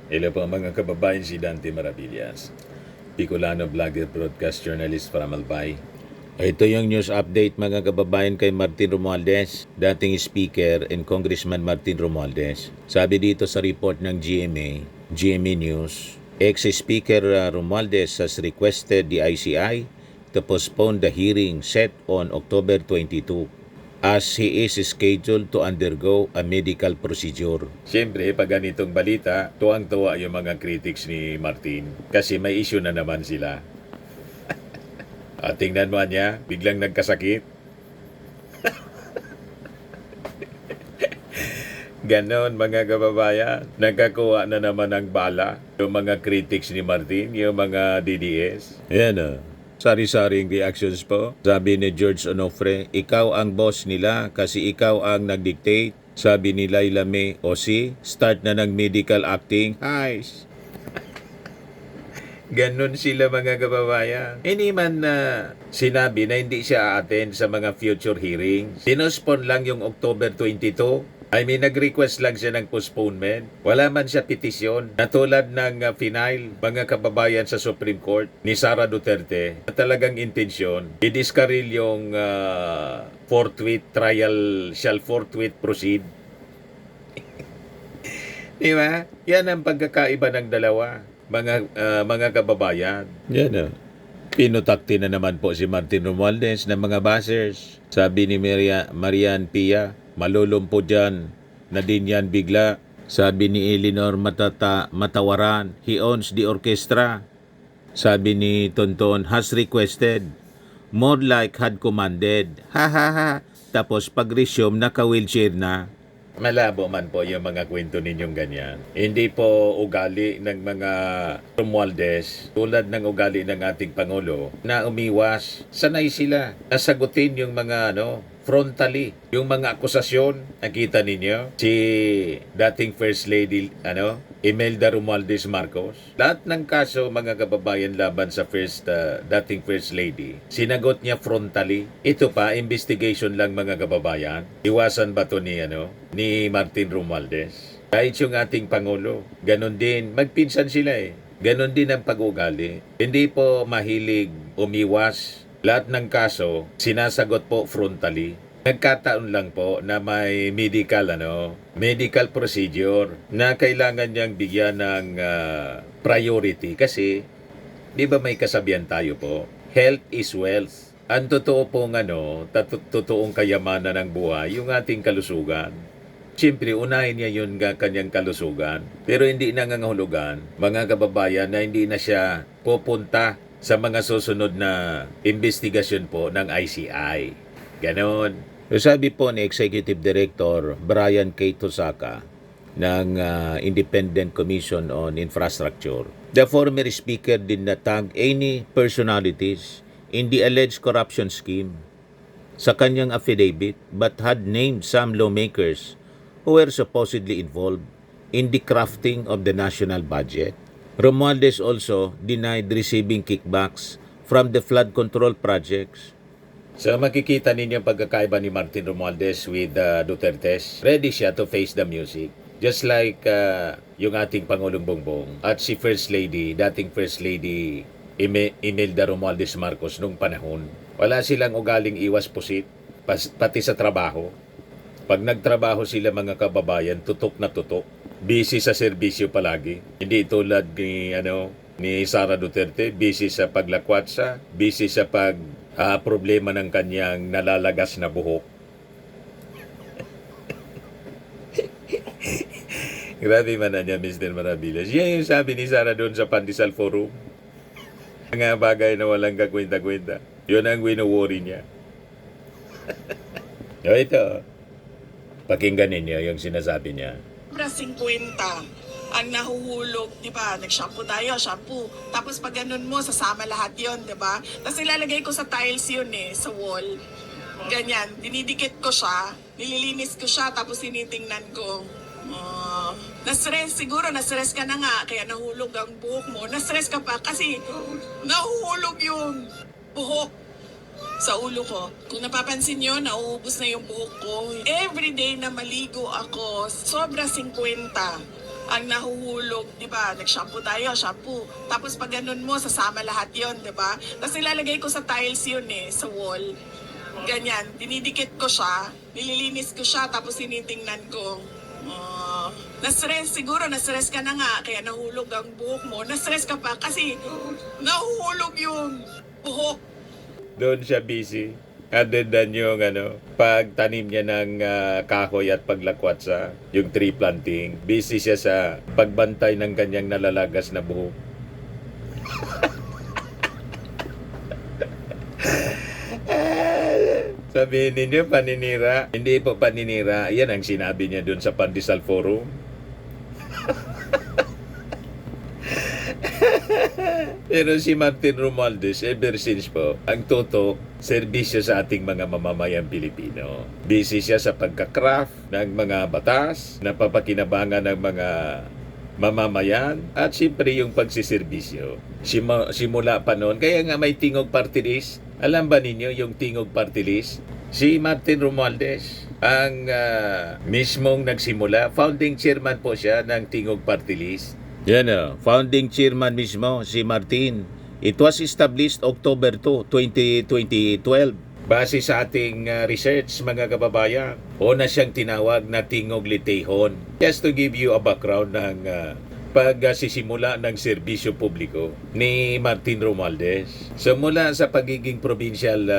Hello po mga kababayan, si Dante Maravillas, Bicolano vlogger, broadcast journalist from Albay. Ito yung news update mga kababayan kay Martin Romualdez, dating speaker and Congressman Martin Romualdez. Sabi dito sa report ng GMA News, ex-speaker Romualdez has requested the ICI to postpone the hearing set on October 22 as he is scheduled to undergo a medical procedure. Siyempre, pag ganitong balita, tuwang-tuwa yung mga critics ni Martin kasi may issue na naman sila. Tingnan mo niya, biglang nagkasakit. Ganon mga kababayan, nagkakuha na naman ng bala yung mga critics ni Martin, yung mga DDS. Ayan o. Sari-saring reactions po. Sabi ni George Onofre, ikaw ang boss nila kasi ikaw ang nagdictate. Sabi ni Laila May, o start na ng medical acting. Nice. Ganon sila mga kababayan. Hindi man sinabi na hindi siya attend sa mga future hearings. Pinospon lang yung October 22. Nag-request lang siya ng postponement. Wala man siya petisyon. Natulad ng final, mga kababayan sa Supreme Court ni Sara Duterte, na talagang intensyon, i-discarril yung forthwith trial shall forthwith proceed. Di ba? Yan ang pagkakaiba ng dalawa, mga kababayan. Yan Pinutakti na naman po si Martin Romualdez ng mga bashers. Sabi ni Marian Pia, malulumpo dyan na din yan bigla. Sabi ni Eleanor Matawaran, he owns the orchestra. Sabi ni Tonton, has requested. More like had commanded. Ha ha ha. Tapos pag-resume, naka-wheelchair na. Malabo man po yung mga kwento ninyong ganyan. Hindi po ugali ng mga Romualdez, tulad ng ugali ng ating Pangulo, na umiwas. Sanay sila nasagutin yung mga frontally, yung mga akusasyon. Nakita ninyo si dating First Lady Imelda Romualdez Marcos. Lahat ng kaso mga kababayan laban sa dating First Lady, sinagot niya frontally. Ito pa, investigation lang mga kababayan. Iwasan ba to ni Martin Romualdez? Kahit yung ating Pangulo, ganon din, magpinsan sila Ganon din ang pag-ugali. Hindi po mahilig umiwas. Lahat ng kaso, sinasagot po frontally. Nagkataon lang po na may medical procedure na kailangan niyang bigyan ng priority kasi di ba may kasabihan tayo po, health is wealth. Ang totoo pong totoong kayamanan ng buhay, yung ating kalusugan. Siyempre, unahin niya yun kanyang kalusugan. Pero hindi nangangahulugan, mga kababayan, na hindi na siya pupunta sa mga susunod na investigasyon po ng ICI. Ganon. Sabi po ni Executive Director Brian K. Tosaka ng Independent Commission on Infrastructure, the former speaker did not tag any personalities in the alleged corruption scheme sa kanyang affidavit but had named some lawmakers who were supposedly involved in the crafting of the national budget. Romualdez also denied receiving kickbacks from the flood control projects. So makikita ninyo ang pagkakaiba ni Martin Romualdez with Duterte's. Ready siya to face the music. Just like yung ating Pangulong Bongbong at si First Lady, dating First Lady Imelda Romualdez Marcos nung panahon. Wala silang ugaling iwas pusit, pati sa trabaho. Pag nagtrabaho sila mga kababayan, tutok na tutok. Busy sa serbisyo palagi. Hindi tulad ni Sara Duterte, busy sa paglakwatsa, busy sa problema ng kanyang nalalagas na buhok. Grabe man na niya, Mr. Maravillas. Yan yung sabi ni Sara doon sa Pandesal Forum. Mga bagay na walang kakwenta-kwenta. Yun ang wino-worry niya. Ito. Pakinggan ninyo yung sinasabi niya. Sobra 50 ang nahuhulog, di ba? Nag-shampoo tayo, shampoo. Tapos pag ganun mo, sasama lahat yon, di ba? Tapos ilalagay ko sa tiles yun sa wall. Ganyan, dinidikit ko siya, nililinis ko siya, tapos tinitingnan ko. Na-stress, siguro na-stress ka na nga, kaya nahulog ang buhok mo. Na-stress ka pa kasi nahuhulog yung buhok sa ulo ko. Kung napapansin nyo, nauubos na yung buhok ko. Everyday na maligo ako, sobra 50 ang nahuhulog, di ba? Nag-shampoo tayo, shampoo. Tapos pag ganun mo, sasama lahat yon, di ba? Tapos nilalagay ko sa tiles yun sa wall. Ganyan, dinidikit ko siya, nililinis ko siya, tapos tinitingnan ko. Na-stress, siguro na-stress ka na nga, kaya nahulog ang buhok mo. Na-stress ka pa kasi nahuhulog yung buhok. Doon siya busy. Other than yung pagtanim niya ng kahoy at paglakwatsa, yung tree planting. Busy siya sa pagbantay ng kanyang nalalagas na buhok. Sabihin ninyo, paninira. Hindi po paninira. Yan ang sinabi niya doon sa Pandesal Forum. Pero si Martin Romualdez, ever since po, ang tutok, serbisyo sa ating mga mamamayang Pilipino. Busy siya sa pagkakraft ng mga batas, napapakinabangan ng mga mamamayan, at siyempre yung pagsiservisyo. Simula pa noon, kaya nga may Tingog Party List. Alam ba ninyo yung Tingog Party List? Si Martin Romualdez ang mismong nagsimula. Founding chairman po siya ng Tingog Party List. Yan founding chairman mismo, si Martin. It was established October 2, 2012. Base sa ating research, mga kababayan, una siyang tinawag na Tingog Litihon. Just to give you a background ng pagsisimula ng serbisyo publiko ni Martin Romualdez. So mula sa pagiging provincial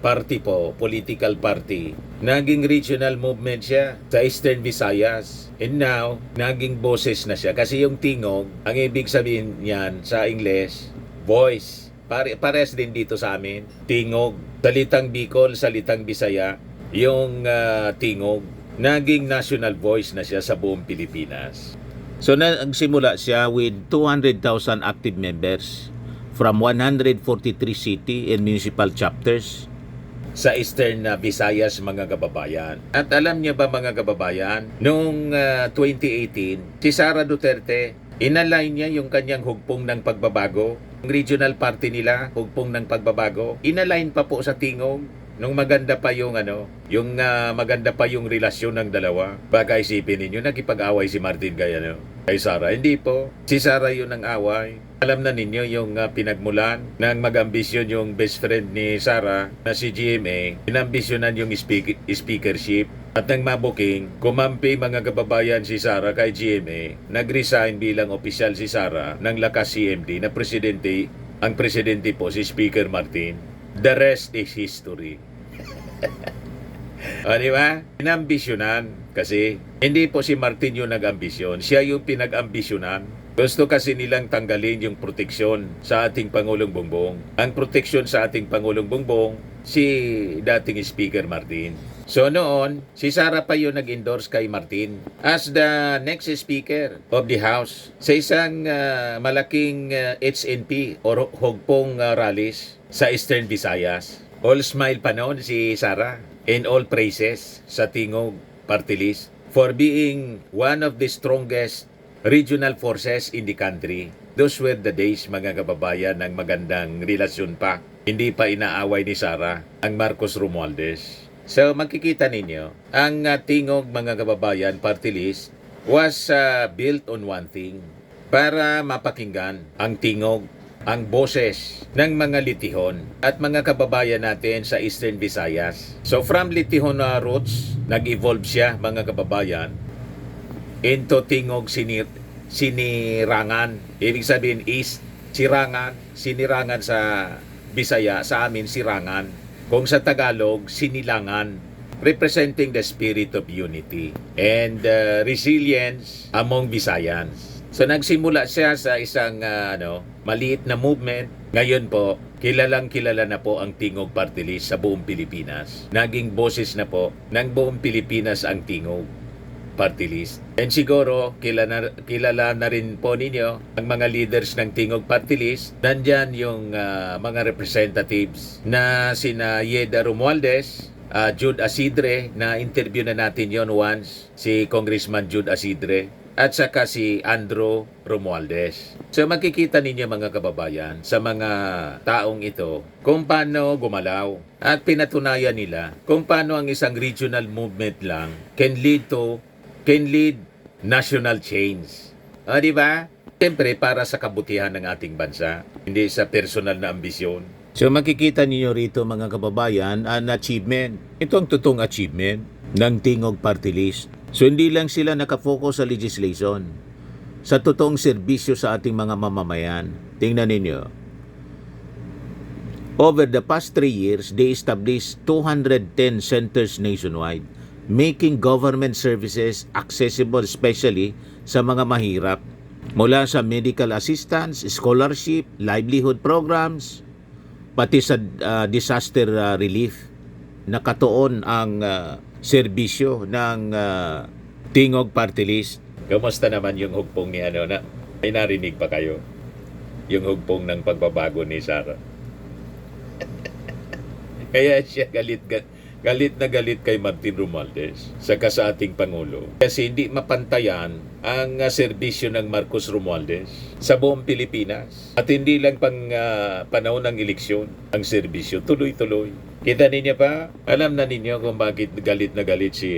party po, political party, naging regional movement siya sa Eastern Visayas. And now, naging boses na siya. Kasi yung tingog, ang ibig sabihin niyan sa English, voice. Pares din dito sa amin. Tingog. Salitang Bicol, salitang Bisaya, yung tingog. Naging national voice na siya sa buong Pilipinas. So, nagsimula siya with 200,000 active members from 143 city and municipal chapters sa Eastern Visayas, mga kababayan. At alam niyo ba, mga kababayan, noong 2018, si Sara Duterte, inalign niya yung kanyang hugpong ng pagbabago. Ang regional party nila, hugpong ng pagbabago, inalign pa po sa tingog. Nung maganda pa yung maganda pa yung relasyon ng dalawa. Baka isipin ninyo, nakipag-away si Martin kay Sara. Hindi po. Si Sara yun ang away. Alam na ninyo yung pinagmulan ng mag-ambisyon yung best friend ni Sara na si GMA. Inambisyonan yung speakership. At nang mabuking, kumampi, mga kababayan, si Sara kay GMA. Nag-resign bilang opisyal si Sara ng lakas CMD na presidente. Ang presidente po si Speaker Martin. The rest is history. O, di ba? Inambisyonan kasi hindi po si Martin yung nag-ambisyon. Siya yung pinag-ambisyonan. Gusto kasi nilang tanggalin yung proteksyon sa ating Pangulong Bongbong. Ang proteksyon sa ating Pangulong Bongbong, si dating Speaker Martin. So noon, si Sara pa yung nag-endorse kay Martin as the next Speaker of the House sa isang malaking HNP or hugpong rallies sa Eastern Visayas. All smile pa noon si Sara and all praises sa Tingog Party List for being one of the strongest regional forces in the country. Those were the days, mga kababayan, ng magandang relasyon pa. Hindi pa inaaway ni Sara ang Marcos Romualdez. So makikita ninyo, ang Tingog, mga kababayan, Party List was built on one thing. Para mapakinggan ang tingog, ang boses ng mga litihon at mga kababayan natin sa Eastern Visayas. So from litihon roots, nag-evolve siya, mga kababayan, into tingog sinirangan. Ibig sabihin is sinirangan sa Bisaya, sa amin sirangan. Kung sa Tagalog, sinilangan, representing the spirit of unity and resilience among Visayans. So nagsimula siya sa isang maliit na movement. Ngayon po, kilalang kilala na po ang Tingog Party List sa buong Pilipinas. Naging boses na po ng buong Pilipinas ang Tingog Party List. And siguro, kilala na rin po ninyo ang mga leaders ng Tingog Party List. Nandyan yung mga representatives na sina Yeda Romualdez, Jude Asidre, na interview na natin yon once, si Congressman Jude Asidre, at saka si Andrew Romualdez. So makikita ninyo, mga kababayan, sa mga taong ito kung paano gumalaw at pinatunayan nila kung paano ang isang regional movement lang can lead national change. Di ba? Siyempre, para sa kabutihan ng ating bansa, hindi sa personal na ambisyon. So makikita niyo rito mga kababayan, an achievement. Ito ang totoong achievement ng Tingog Party List. So hindi lang sila nakafocus sa legislation, sa totoong serbisyo sa ating mga mamamayan. Tingnan ninyo. Over the past 3 years, they established 210 centers nationwide, making government services accessible especially sa mga mahirap. Mula sa medical assistance, scholarship, livelihood programs, pati sa disaster relief, nakatuon ang serbisyo ng Tingog Party List. Kamusta naman yung hugpong ni ano na? May narinig pa kayo? Yung hugpong ng pagbabago ni Sara. Kaya siya galit na galit kay Martin Romualdez saka sa ating Pangulo. Kasi hindi mapantayan ang serbisyo ng Marcos Romualdez sa buong Pilipinas. At hindi lang panahon ng eleksyon ang serbisyo, tuloy-tuloy. Kita ninyo pa? Alam na ninyo kung bakit galit na galit si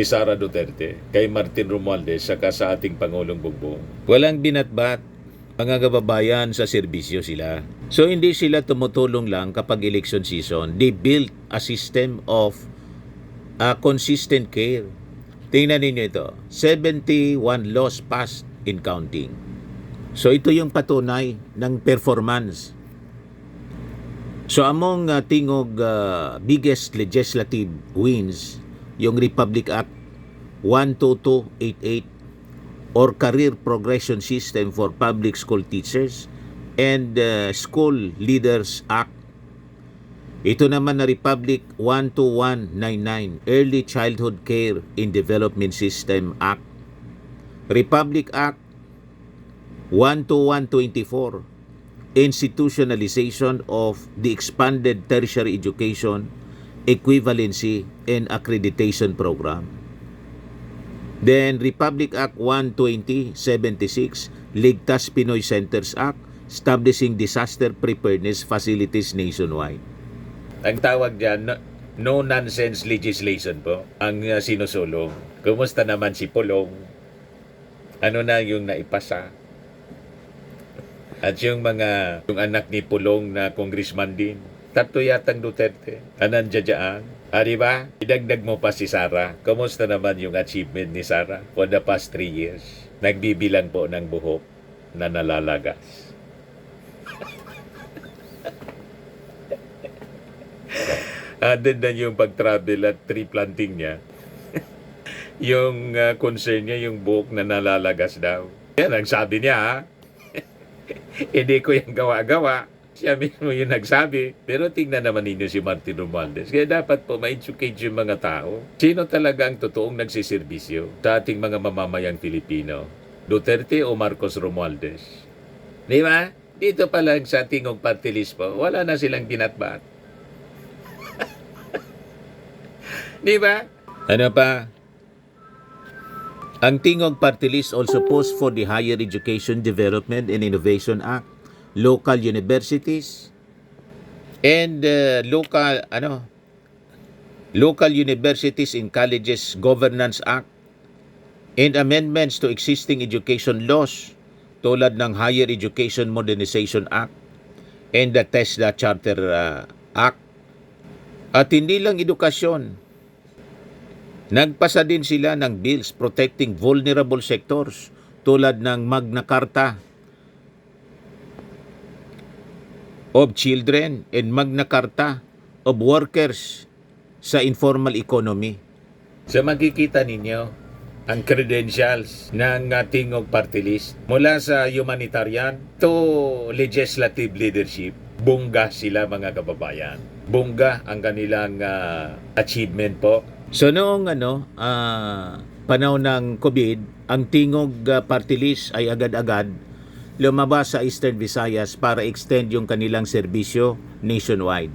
Sara Duterte kay Martin Romualdez saka sa ating Pangulong Bongbong. Walang binatbat mga kababayan sa serbisyo sila. So hindi sila tumutulong lang kapag election season. They built a system of consistent care. Tingnan ninyo ito. 71 laws passed in counting. So ito yung patunay ng performance. So among Tingog biggest legislative wins, yung Republic Act 12288 or Career Progression System for Public School Teachers and School Leaders Act. Ito naman na Republic 12199, Early Childhood Care in Development System Act. Republic Act 12124, Institutionalization of the Expanded Tertiary Education, Equivalency, and Accreditation Program. Then, Republic Act 12076, Ligtas Pinoy Centers Act, establishing disaster preparedness facilities nationwide. Ang tawag dyan, no-nonsense legislation po, ang sinusulong. Kumusta naman si Pulong? Ano na yung naipasa? At yung anak ni Pulong na congressman din, tatlo yatang Duterte, anandyan. Diba? Idagdag mo pa si Sara. Kumusta naman yung achievement ni Sara for the past 3 years? Nagbibilang po ng buhok na nalalagas. Din na yung pag-travel at tree planting niya. Yung concern niya, yung buhok na nalalagas daw. Yan ang sabi niya, ha? Hindi ko yung gawa-gawa. Siya mismo yung nagsabi. Pero tingnan naman ninyo si Martin Romualdez. Kaya dapat po ma-educate yung mga tao. Sino talaga ang totoong nagsiservisyo sa ating mga mamamayang Pilipino? Duterte o Marcos Romualdez? Di ba? Dito pa lang sa Tingog Party List po, wala na silang binatbat. Di ba? Ano pa? Ang Tingog Party List also pushed for the Higher Education Development and Innovation Act, local universities, and local universities and colleges governance act, and amendments to existing education laws tulad ng Higher Education Modernization Act and the TESDA Charter Act. At hindi lang edukasyon, nagpasa din sila ng bills protecting vulnerable sectors tulad ng Magna Carta of Children and Magna Carta of Workers sa informal economy. So makikita ninyo ang credentials ng Tingog Party List mula sa humanitarian to legislative leadership. Bongga sila mga kababayan. Bongga ang kanilang achievement po. So noong panahon ng COVID, ang Tingog Party List ay agad-agad lumabas sa Eastern Visayas para extend yung kanilang serbisyo nationwide.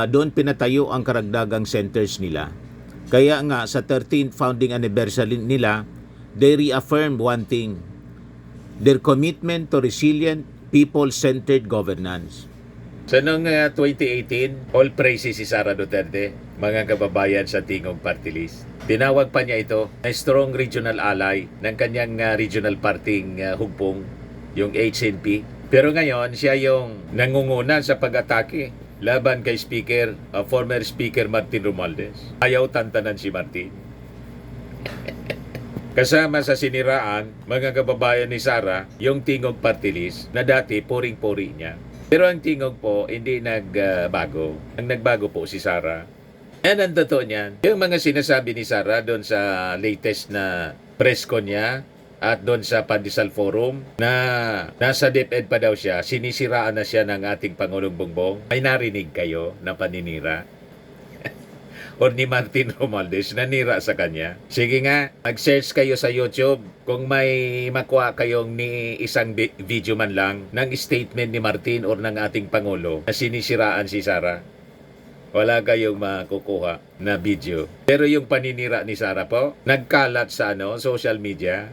Doon pinatayo ang karagdagang centers nila. Kaya nga sa 13th founding anniversary nila, they reaffirmed one thing, their commitment to resilient, people-centered governance. So noong 2018, all praises si Sara Duterte, mga kababayan sa Tingog Party List. Tinawag pa niya ito na strong regional ally ng kanyang regional parting hugpong, yung HNP. Pero ngayon, siya yung nangunguna sa pag-atake laban kay former Speaker Martin Romualdez. Ayaw tantanan si Martin. Kasama sa siniraan, mga kababayan ni Sara, yung Tingog Party List na dati puring-puri niya. Pero ang Tingog po, hindi nagbago. Ang nagbago po si Sara. And ang totoo niyan, yung mga sinasabi ni Sara doon sa latest na press con niya at doon sa Pandesal Forum na nasa DepEd pa daw siya, sinisiraan na siya ng ating Pangulong Bongbong. May narinig kayo na paninira? Or ni Martin Romualdez na nira sa kanya. Sige nga, mag-search kayo sa YouTube kung may makuha kayong ni isang video man lang ng statement ni Martin or ng ating Pangulo na sinisiraan si Sara. Wala kayong makukuha na video. Pero yung paninira ni Sara po, nagkalat sa social media.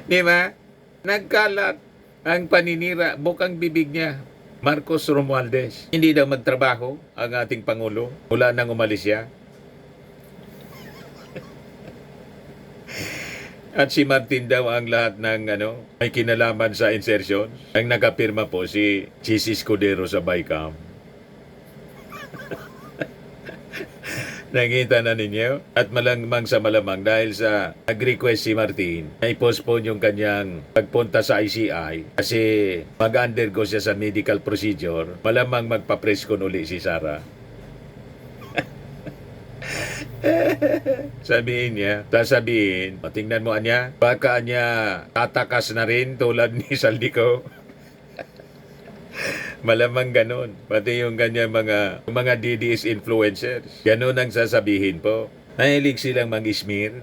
Di ba? Nagkalat ang paninira, bukang bibig niya. Marcos Romualdez. Hindi daw magtrabaho ang ating Pangulo mula nang umalis siya. At si Martin daw ang lahat ng may kinalaman sa insertion. Ang nakapirma po si Chis Escudero sa BICAM. Nakita na ninyo? At malamang sa malamang dahil sa nag-request si Martin na i-postpone yung kanyang pagpunta sa ICI kasi mag-undergo siya sa medical procedure, malamang magpa-press-con uli si Sara. Sasabihin, tingnan mo anya, baka anya tatakas na rin tulad ni Saldico. Malamang ganon. Pati yung ganyan mga DDS influencers. Ganon ang sasabihin po. Nahilig silang mag-smear.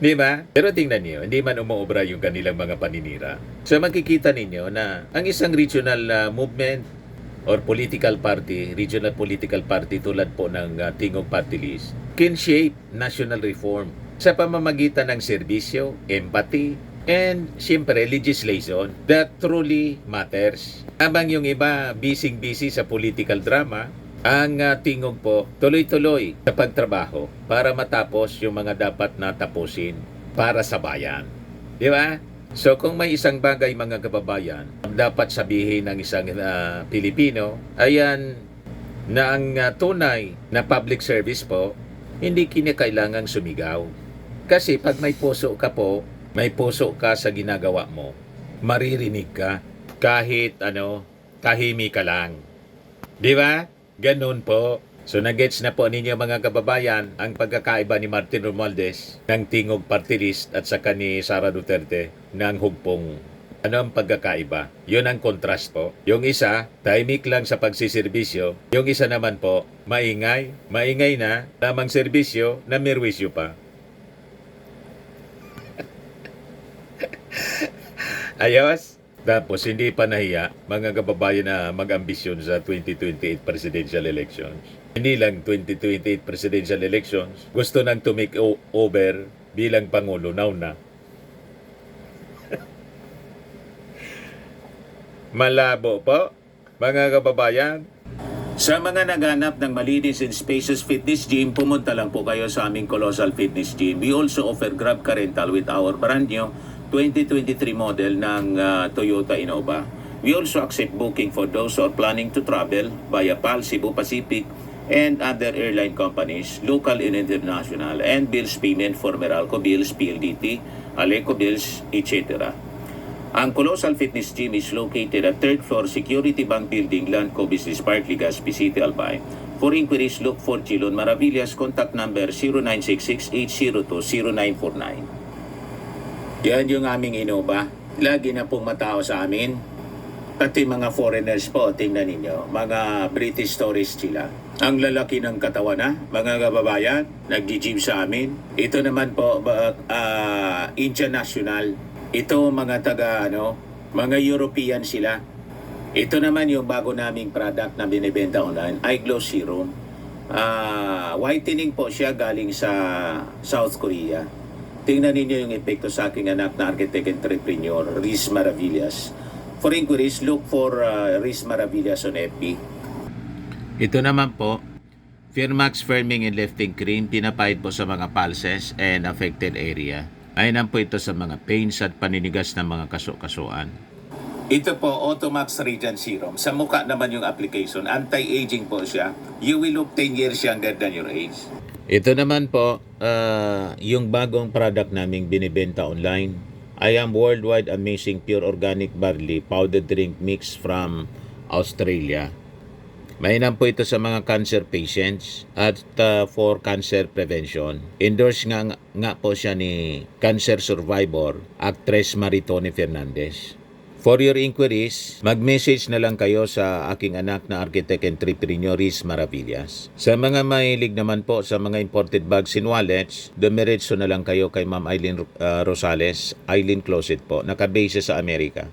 Di ba? Pero tingnan niyo, hindi man umuobra yung kanilang mga paninira. So makikita ninyo na ang isang regional movement or political party, regional political party tulad po ng Tingog Party List, can shape national reform sa pamamagitan ng serbisyo, empathy, and siyempre legislation that truly matters. Habang yung iba busy sa political drama, ang Tingog po tuloy-tuloy sa pagtrabaho para matapos yung mga dapat na tapusin para sa bayan. Di ba? So kung may isang bagay mga kababayan dapat sabihin ng isang Pilipino, ayan na ang tunay na public service po, hindi kinakailangang sumigaw. Kasi pag may puso ka po, may puso ka sa ginagawa mo, maririnig ka kahit tahimik ka lang. Di ba? Ganun po. So nagets na po ninyo mga kababayan ang pagkakaiba ni Martin Romualdez ng Tingog Party List at saka ni Sara Duterte ng hugpong. Ano ang pagkakaiba? Yun ang contrast po. Yung isa, tahimik lang sa pagsiservisyo. Yung isa naman po, maingay na, lamang serbisyo na merwisyo pa. Ayos. Tapos hindi pa nahiya mga kababayan na mag-ambisyon sa 2028 presidential elections. Hindi lang 2028 presidential elections, gusto nang to make over bilang Pangulo now na. Malabo po mga kababayan. Sa mga naghanap ng malinis and spacious fitness gym, pumunta lang po kayo sa aming Colossal Fitness Gym. We also offer Grab Car Rental with our brand new 2023 model ng Toyota Innova. We also accept booking for those who are planning to travel via PAL, Cebu Pacific, and other airline companies, local and international, and bills payment for Meralco Bills, PLDT, Aleco Bills, etc. Ang Colossal Fitness Gym is located at 3rd floor Security Bank Building, Landco Business Park, Legazpi City, Albay. For inquiries, look for Chilon Maravillas. Contact number 0966-802-0949. Yan yung aming Innova. Lagi na pong matao sa amin. Pati mga foreigners po, tingnan ninyo. Mga British tourists sila. Ang lalaki ng katawan na, mga kababayan, nag-gym sa amin. Ito naman po, international. Ito mga mga European sila. Ito naman yung bago naming product na binibenta online, Eye Glow Serum. Whitening po siya galing sa South Korea. Tingnan ninyo yung epekto sa aking anak na architect entrepreneur, Riz Maravillas. For inquiries, look for Riz Maravillas on FB. Ito naman po, Firmax Firming and Lifting Cream, pinapahid po sa mga pulses and affected area. Ayan po ito sa mga pains at paninigas ng mga kaso-kasuan. Ito po, Automax Radiant Serum. Sa mukha naman yung application. Anti-aging po siya. You will look 10 years younger than your age. Ito naman po, yung bagong product naming binibenta online. I am Worldwide Amazing Pure Organic Barley Powdered Drink Mix from Australia. Mainam po ito sa mga cancer patients at for cancer prevention. Endorse nga po siya ni cancer survivor, actress Maritone Fernandez. For your inquiries, mag-message na lang kayo sa aking anak na architect entrepreneur Riz Maravillas. Sa mga mahilig naman po sa mga imported bags and wallets, dumiretso na lang kayo kay Ma'am Eileen Rosales, Eileen Closet po, nakabase sa Amerika.